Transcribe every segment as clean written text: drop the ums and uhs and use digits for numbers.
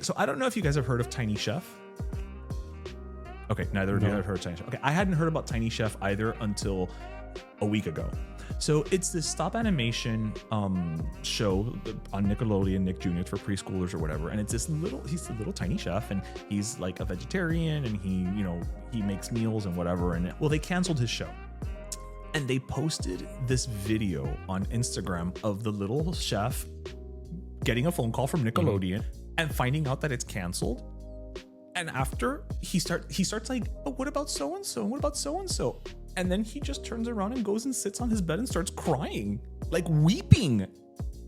So I don't know if you guys have heard of Tiny Chef. Okay, neither of you have heard of Tiny Chef. Okay, I hadn't heard about Tiny Chef either until a week ago. So it's this stop animation show on Nickelodeon, Nick Jr. for preschoolers or whatever. And it's he's a little tiny chef, and he's like a vegetarian, and he makes meals and whatever. And well, they canceled his show. And they posted this video on Instagram of the little chef getting a phone call from Nickelodeon and finding out that it's canceled. And after he starts like, but what about so-and-so? What about so-and-so? And then he just turns around and goes and sits on his bed and starts crying, like weeping.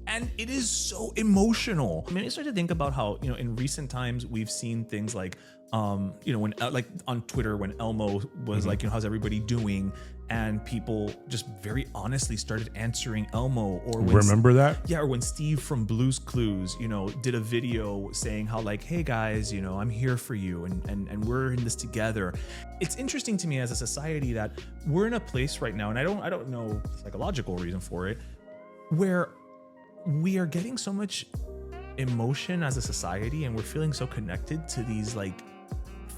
And it is so emotional. I mean, I start to think about how, in recent times we've seen things like, when like on Twitter, when Elmo was like, how's everybody doing? And people just very honestly started answering Elmo. Or when, remember that? Yeah, or when Steve from Blue's Clues, did a video saying how like, hey guys, I'm here for you, and we're in this together. It's interesting to me as a society that we're in a place right now, and I don't know the psychological reason for it, where we are getting so much emotion as a society, and we're feeling so connected to these like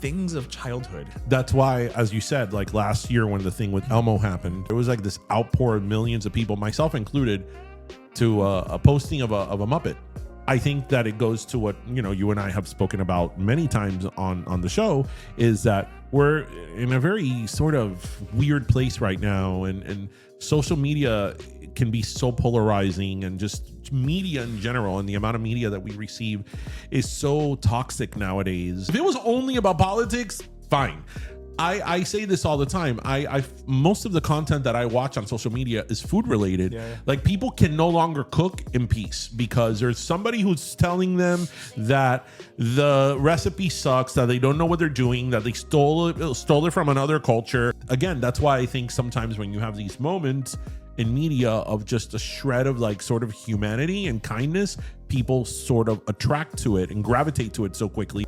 things of childhood. That's why, as you said, like last year when the thing with Elmo happened, there was like this outpour of millions of people, myself included, to a posting of a Muppet. I think that it goes to what you and I have spoken about many times on the show, is that we're in a very sort of weird place right now, and social media can be so polarizing, and just media in general, and the amount of media that we receive is so toxic nowadays. If it was only about politics, fine. I say this all the time. I most of the content that I watch on social media is food related. Yeah. Like, people can no longer cook in peace because there's somebody who's telling them that the recipe sucks, that they don't know what they're doing, that they stole it from another culture. Again, that's why I think sometimes when you have these moments in media of just a shred of like sort of humanity and kindness, people sort of attract to it and gravitate to it so quickly.